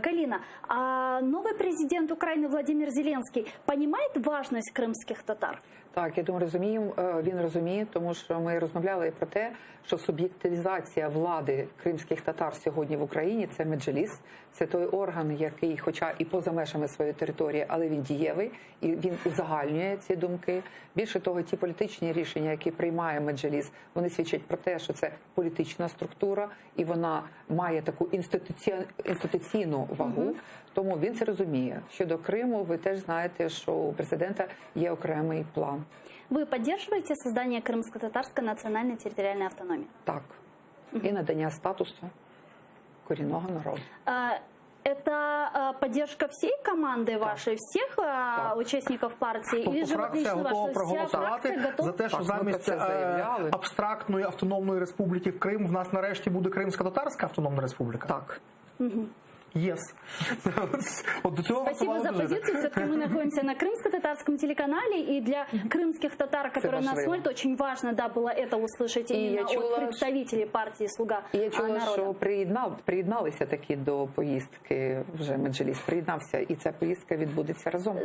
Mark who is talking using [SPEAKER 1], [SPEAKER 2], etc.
[SPEAKER 1] Галина, а новый президент Украины Владимир Зеленский понимает важность крымских татар?
[SPEAKER 2] Так, я думаю, він розуміє, тому що ми розмовляли про те, що суб'єктивізація влади кримських татар сьогодні в Україні – це меджліс, це той орган, який, хоча і поза межами своєї території, але він дієвий, і він узагальнює ці думки. Більше того, ті політичні рішення, які приймає меджліс, вони свідчать про те, що це політична структура, і вона має таку інституційну вагу, тому він це розуміє. Щодо Криму, ви теж знаєте, що у президента є окремий план.
[SPEAKER 1] Вы поддерживаете создание крымско-татарской национальной территориальной автономии?
[SPEAKER 2] Так. І надання статусу корінного народу.
[SPEAKER 1] Это поддержка всей команды вашей, всех участников партии? Или же
[SPEAKER 3] фракція готова проголосувати за те, що замість абстрактної автономної республіки в Крим в нас нарешті буде Кримсько-татарська автономна республіка?
[SPEAKER 2] Так.
[SPEAKER 3] Yes.
[SPEAKER 1] Спасибо за позицию. Все-таки мы находимся на крымско-татарском телеканале, и для крымских татар, которые нас смотрят, очень важно, да, было это услышать именно от представителей партии «Слуга народа».
[SPEAKER 2] І я чула, що приєдналися такі до поїздки вже меджліс, приєднався, і ця поїздка відбудеться разом.